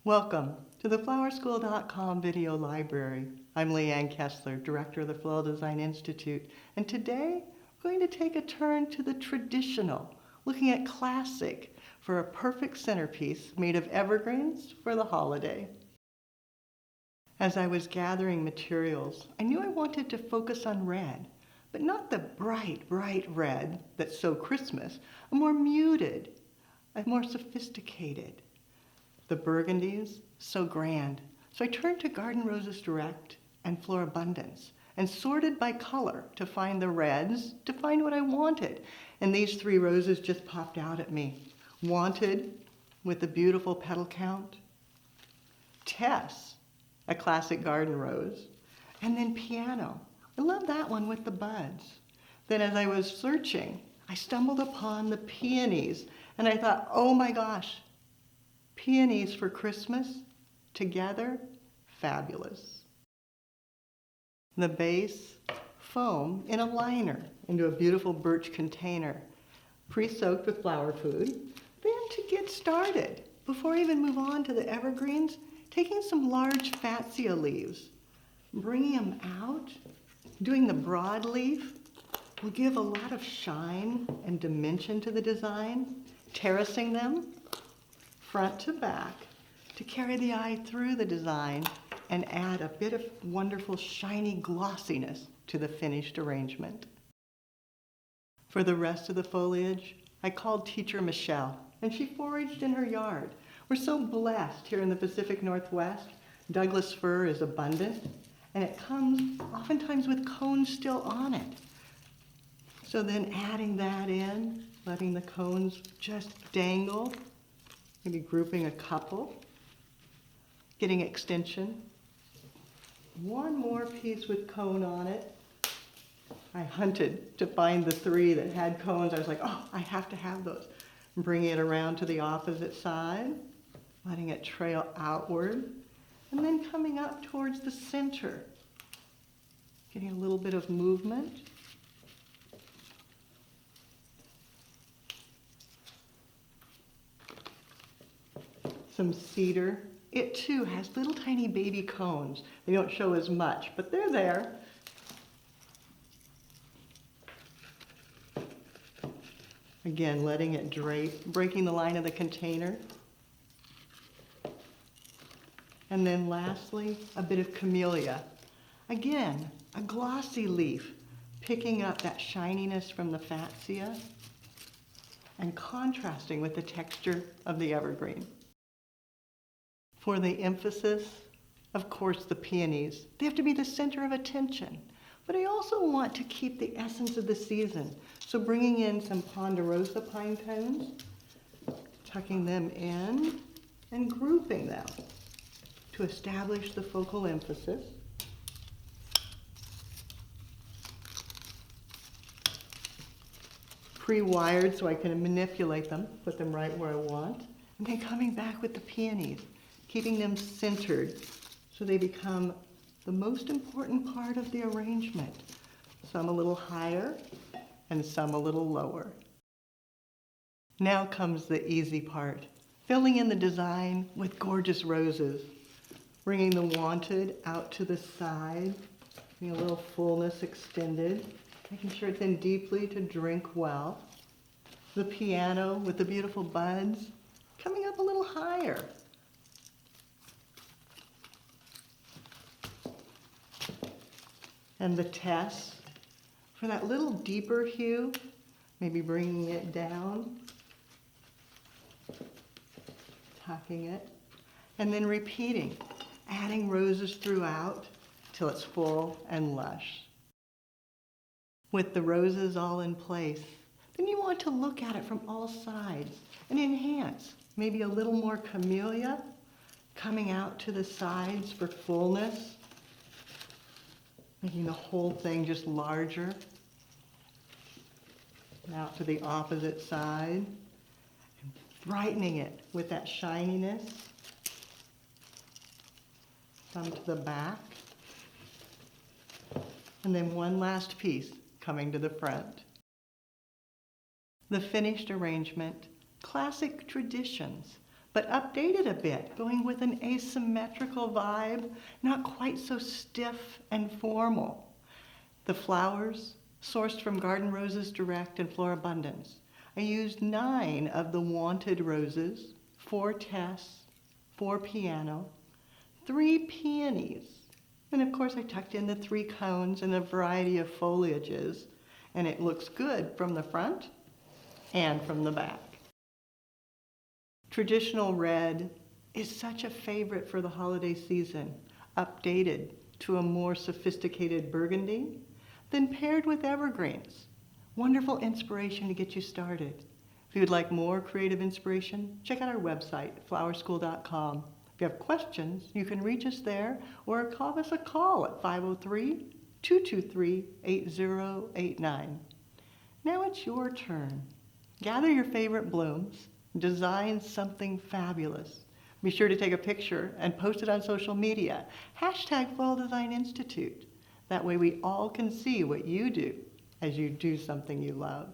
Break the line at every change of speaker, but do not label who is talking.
Welcome to the flowerschool.com video library. I'm Leanne Kessler, Director of the Floral Design Institute, and today we're going to take a turn to the traditional, looking at classic for a perfect centerpiece made of evergreens for the holiday. As I was gathering materials, I knew I wanted to focus on red, but not the bright red that's so Christmas, a more muted, a more sophisticated. The burgundies, so grand. So I turned to Garden Roses Direct and Florabundance and sorted by color to find the reds, to find what I wanted. And these three roses just popped out at me. Wanted, with the beautiful petal count. Tess, a classic garden rose. And then Piano. I love that one with the buds. Then as I was searching, I stumbled upon the peonies. And I thought, oh my gosh, peonies for Christmas, together, fabulous. The base, foam in a liner into a beautiful birch container, pre-soaked with flower food. Then to get started, before I even move on to the evergreens, taking some large fatsia leaves, bringing them out, doing the broadleaf will give a lot of shine and dimension to the design, terracing them front to back to carry the eye through the design and add a bit of wonderful shiny glossiness to the finished arrangement. For the rest of the foliage, I called Teacher Michelle, and she foraged in her yard. We're so blessed here in the Pacific Northwest. Douglas fir is abundant, and it comes oftentimes with cones still on it. So then adding that in, letting the cones just dangle, maybe grouping a couple, getting extension. One more piece with cone on it. I hunted to find the three that had cones. I was like, oh, I have to have those. Bringing it around to the opposite side, letting it trail outward, and then coming up towards the center. Getting a little bit of movement. Some cedar. It too has little tiny baby cones. They don't show as much, but they're there. Again, letting it drape, breaking the line of the container. And then lastly, a bit of camellia. Again, a glossy leaf, picking up that shininess from the fatsia and contrasting with the texture of the evergreen. For the emphasis, of course, the peonies. They have to be the center of attention. But I also want to keep the essence of the season. So bringing in some ponderosa pine cones, tucking them in, and grouping them to establish the focal emphasis. Pre-wired so I can manipulate them, put them right where I want. And then coming back with the peonies, keeping them centered so they become the most important part of the arrangement. Some a little higher and some a little lower. Now comes the easy part, filling in the design with gorgeous roses, bringing the wanted out to the side, getting a little fullness extended, making sure it's in deeply to drink well. The piano with the beautiful buds coming up a little higher. And the Tess, for that little deeper hue, maybe bringing it down, tucking it, and then repeating, adding roses throughout till it's full and lush. With the roses all in place, then you want to look at it from all sides and enhance. Maybe a little more camellia coming out to the sides for fullness, making the whole thing just larger. And out to the opposite side, and brightening it with that shininess. Some to the back. And then one last piece coming to the front. The finished arrangement, classic traditions, but updated a bit, going with an asymmetrical vibe, not quite so stiff and formal. The flowers, sourced from Garden Roses Direct and Florabundance. I used 9 of the wanted roses, 4 Tess, 4 piano, 3 peonies, and of course I tucked in the 3 cones and a variety of foliages, and it looks good from the front and from the back. Traditional red is such a favorite for the holiday season, updated to a more sophisticated burgundy, then paired with evergreens. Wonderful inspiration to get you started. If you'd like more creative inspiration, check out our website, flowerschool.com. If you have questions, you can reach us there or give us a call at 503-223-8089. Now it's your turn. Gather your favorite blooms, design something fabulous. Be sure to take a picture and post it on social media. Hashtag Floral Design Institute. That way we all can see what you do as you do something you love.